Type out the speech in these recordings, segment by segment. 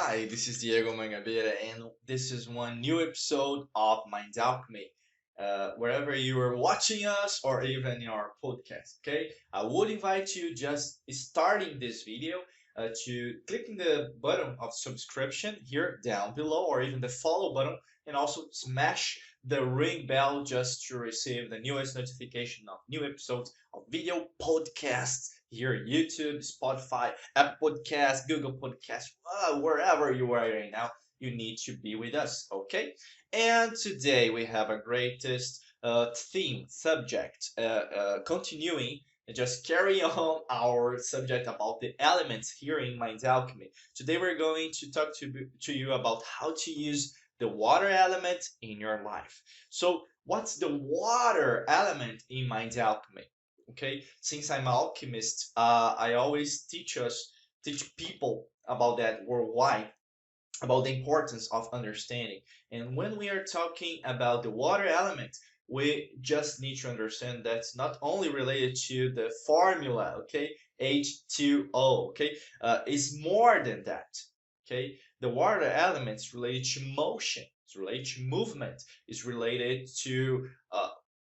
Hi, this is Diego Mangabeira, and this is one new episode of Mind Alchemy. Wherever you are watching us or even in our podcast, okay? I would invite you just starting this video to clicking the button of subscription here down below or even the follow button and also smash the ring bell just to receive the newest notification of new episodes of video podcasts here YouTube, Spotify, Apple Podcast, Google Podcast, wherever you are right now, you need to be with us, okay? And today we have a greatest theme, subject, continuing, just carry on our subject about the elements here in Mind Alchemy. Today we're going to talk to you about how to use the water element in your life. So what's the water element in Mind Alchemy? Okay, since I'm an alchemist, I always teach people about that worldwide, about the importance of understanding. And when we are talking about the water element, we just need to understand that's not only related to the formula, okay, H2O, okay, it's more than that, okay. The water element is related to motion, it's related to movement, it's related to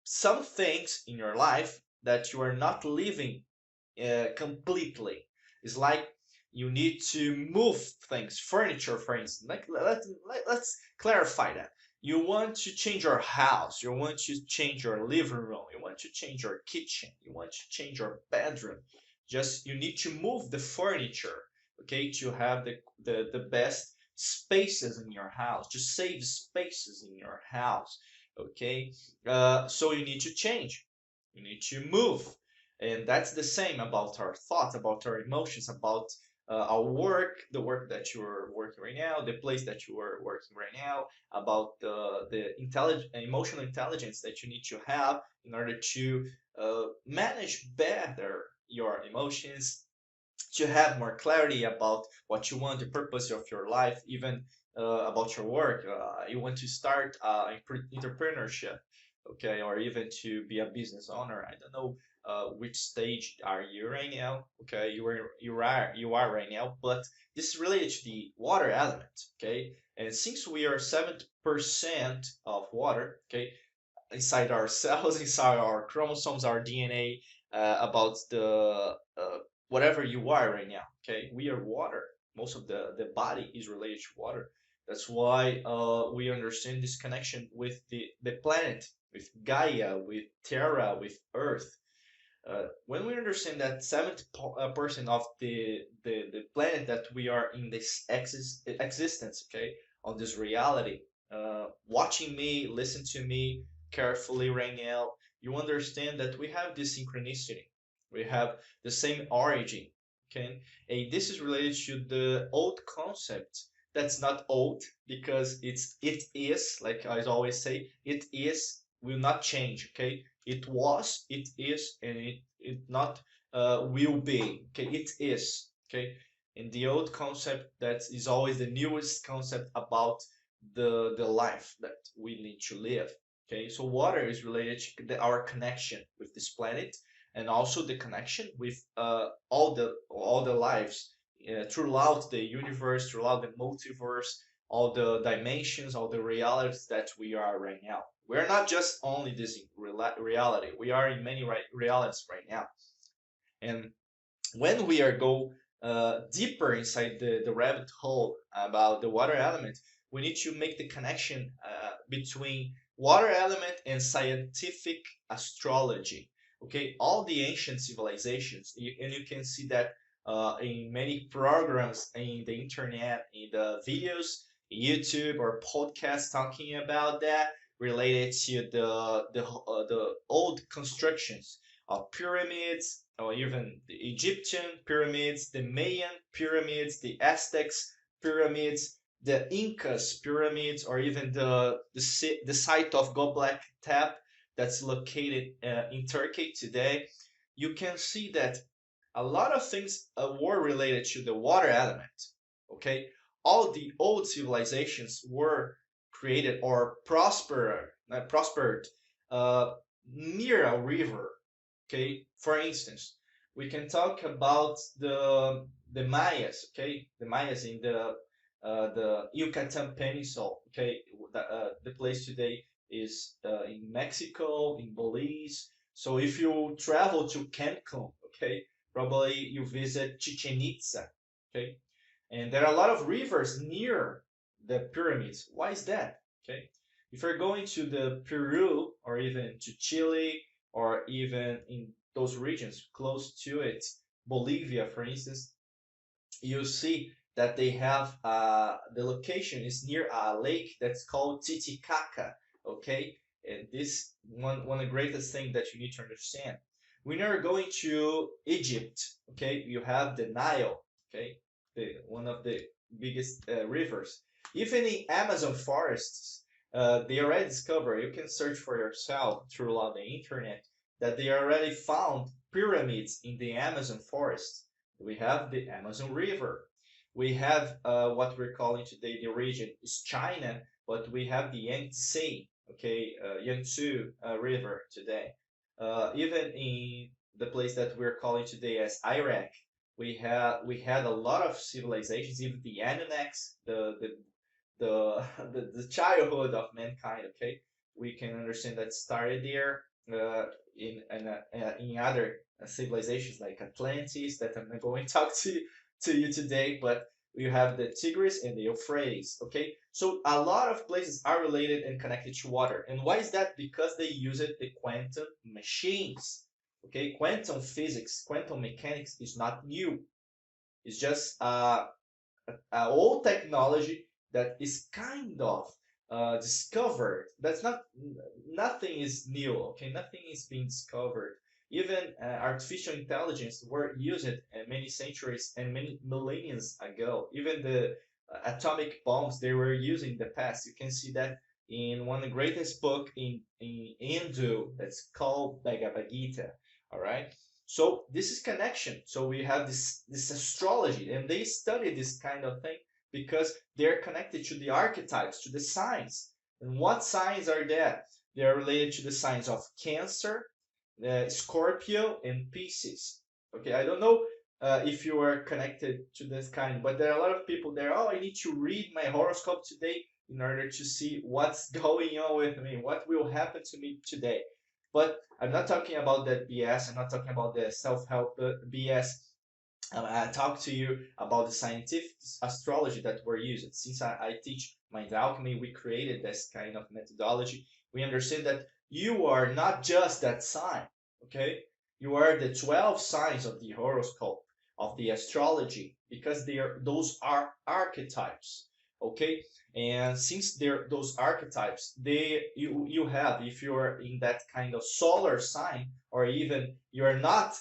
some things in your life that you are not living completely. It's like you need to move things, furniture, for instance. Let's clarify that. You want to change your house, you want to change your living room, you want to change your kitchen, you want to change your bedroom. Just you need to move the furniture, okay, to have the best spaces in your house, to save spaces in your house, okay. So you need to change, you need to move, and that's the same about our thoughts, about our emotions, about our work, the work that you're working right now, the place that you are working right now, about the emotional intelligence that you need to have in order to manage better your emotions, to have more clarity about what you want, the purpose of your life, even about your work. You want to start entrepreneurship, okay, or even to be a business owner. I don't know which stage are you right now. Okay, you are right now, but this is related to the water element. Okay, and since we are 70% of water, okay, inside our cells, inside our chromosomes, our DNA, about the whatever you are right now. Okay, we are water. Most of the body is related to water. That's why we understand this connection with the planet, with Gaia, with Terra, with Earth. When we understand that 70% of the planet that we are in this existence, okay, on this reality, watching me, listen to me carefully right now, you understand that we have this synchronicity. We have the same origin, okay? And this is related to the old concept that's not old because it is, like I always say, it is will not change, okay? It was, it is, and it not will be. Okay, it is. Okay, and the old concept that is always the newest concept about the life that we need to live. Okay, so water is related to our connection with this planet and also the connection with all the lives throughout the universe, throughout the multiverse, all the dimensions, all the realities that we are right now. We're not just only this reality. We are in many realities right now. And when we are go deeper inside the rabbit hole about the water element, we need to make the connection between water element and scientific astrology. Okay, all the ancient civilizations, and you can see that in many programs in the internet, in the videos, YouTube or podcasts talking about that related to the old constructions of pyramids, or even the Egyptian pyramids, the Mayan pyramids, the Aztecs pyramids, the Incas pyramids, or even the site of Göbekli Tepe that's located in Turkey today. You can see that a lot of things were related to the water element. Okay, all the old civilizations were created or prospered near a river. Okay, for instance, we can talk about the Mayas. Okay, the Mayas in the the Yucatan Peninsula. Okay, the place today is in Mexico, in Belize. So if you travel to Cancun, okay, probably you visit Chichen Itza. Okay, and there are a lot of rivers near the pyramids. Why is that? Okay, if you're going to the Peru or even to Chile or even in those regions close to it, Bolivia, for instance, you see that they have the location is near a lake that's called Titicaca. Okay, and this one of the greatest thing that you need to understand. When you're going to Egypt, okay, you have the Nile, okay, one of the biggest rivers. Even in Amazon forests, they already discover. You can search for yourself throughout the internet that they already found pyramids in the Amazon forest. We have the Amazon River. We have what we're calling today the region is China, but we have the Yangtze, okay, Yangtze River today. Even in the place that we're calling today as Iraq, we had a lot of civilizations, even the Anunnaks, the the childhood of mankind. Okay, we can understand that started there in other civilizations like Atlantis that I'm not going to talk to you today, but you have the Tigris and the Euphrates. Okay, so a lot of places are related and connected to water, and why is that? Because they use it the quantum machines. Okay, quantum physics, quantum mechanics is not new. It's just old technology that is kind of discovered. That's not nothing is new. Okay, nothing is being discovered. Even artificial intelligence were used many centuries and many millennia ago. Even the atomic bombs they were used in the past. You can see that in one of the greatest book in Hindu that's called Bhagavad Gita. All right. So this is connection. So we have this astrology, and they study this kind of thing because they're connected to the archetypes, to the signs. And what signs are that? They are related to the signs of Cancer, Scorpio, and Pisces. Okay, I don't know if you are connected to this kind, but there are a lot of people there. Oh, I need to read my horoscope today in order to see what's going on with me, what will happen to me today. But I'm not talking about that BS. I'm not talking about the self-help BS. I talk to you about the scientific astrology that we're using. Since I teach Mind Alchemy, we created this kind of methodology. We understand that you are not just that sign, okay? You are the 12 signs of the horoscope, of the astrology, because those are archetypes, okay? And since they're those archetypes, you have, if you're in that kind of solar sign, or even you're not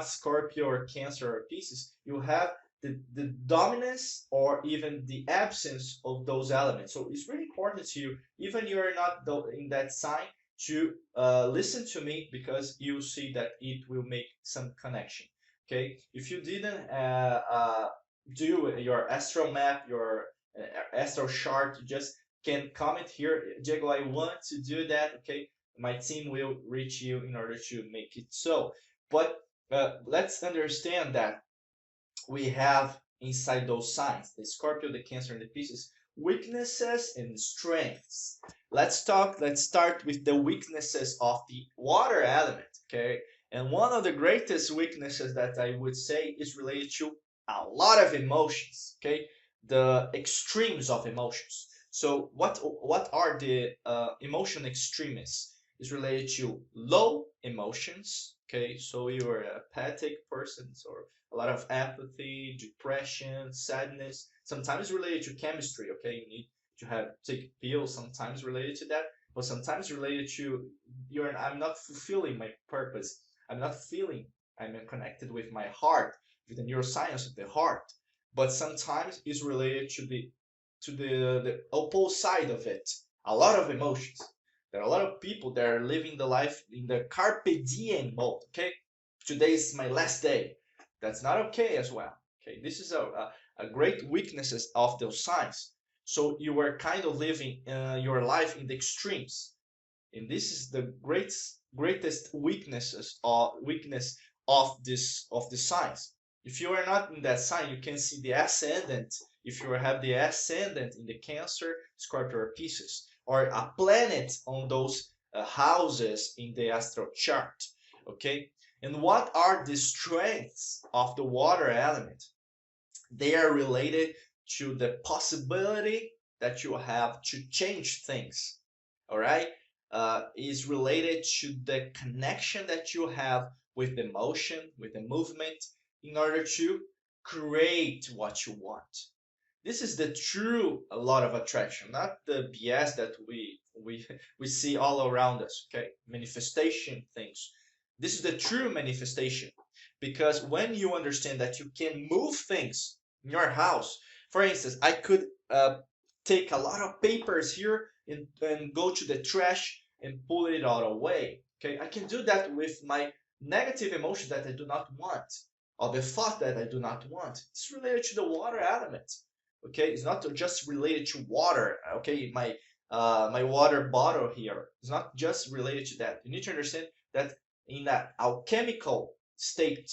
Scorpio or Cancer or Pisces, you have the dominance or even the absence of those elements. So it's really important to you, even you're not in that sign, to listen to me because you see that it will make some connection. Okay, if you didn't do your astral map, your astral chart, you just can comment here, Diego, I want to do that. Okay, my team will reach you in order to make it so. But let's understand that we have inside those signs, the Scorpio, the Cancer, and the Pisces, weaknesses and strengths. Let's start with the weaknesses of the water element, okay? And one of the greatest weaknesses that I would say is related to a lot of emotions, okay? The extremes of emotions. So what are the emotion extremes? Is related to low emotions, okay? So you're a apathic person, or a lot of apathy, depression, sadness, sometimes related to chemistry, okay? You need to have take pills, sometimes related to that, but sometimes related to I'm not fulfilling my purpose. I'm not feeling I'm connected with my heart, with the neuroscience of the heart. But sometimes it's related to the opposite side of it. A lot of emotions. There are a lot of people that are living the life in the carpe diem mode, okay? Today is my last day. That's not okay as well. Okay, this is a great weaknesses of those signs. So you are kind of living your life in the extremes, and this is the greatest weakness of the signs. If you are not in that sign, you can see the ascendant. If you have the ascendant in the Cancer, Scorpio, or Pisces, or a planet on those houses in the astral chart. Okay, and what are the strengths of the water element? They are related to the possibility that you have to change things. All right, is related to the connection that you have with the motion, with the movement, in order to create what you want. This is the true a lot of attraction, not the BS that we see all around us. Okay, manifestation things. This is the true manifestation, because when you understand that you can move things in your house, for instance, I could take a lot of papers here and go to the trash and pull it all away. Okay, I can do that with my negative emotion that I do not want, or the thought that I do not want. It's related to the water element. Okay, it's not just related to water. Okay, my water bottle here is not just related to that. You need to understand that in that alchemical state.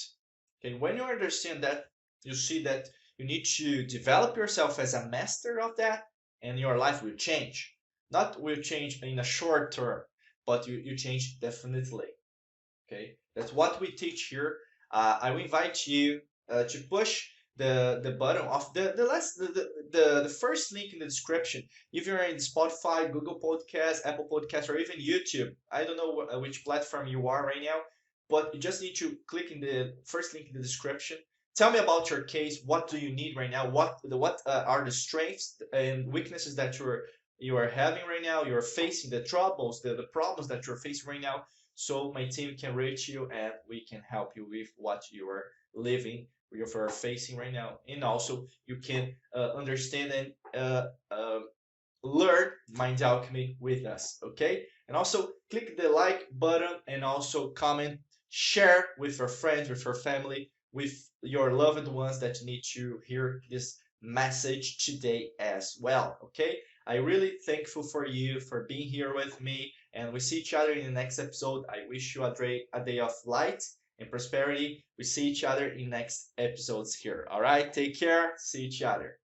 Okay, when you understand that, you see that you need to develop yourself as a master of that, and your life will change. Not will change in a short term, but you change definitely. Okay, that's what we teach here. I will invite you to push the button of the first link in the description. If you're in Spotify, Google Podcast, Apple Podcast, or even YouTube, I don't know which platform you are right now, but you just need to click in the first link in the description. Tell me about your case. What do you need right now? What are the strengths and weaknesses that you are having right now? You're facing the troubles, the problems that you're facing right now, so my team can reach you and we can help you with what you are living, you are facing right now. And also you can understand and learn Mind Alchemy with us. Okay, and also click the like button and also comment, share with your friends, with your family, with your loved ones that need to hear this message today as well. Okay, I really thankful for you for being here with me, and we see each other in the next episode. I wish you a day of light and prosperity. We see each other in next episodes here. All right, take care, see each other.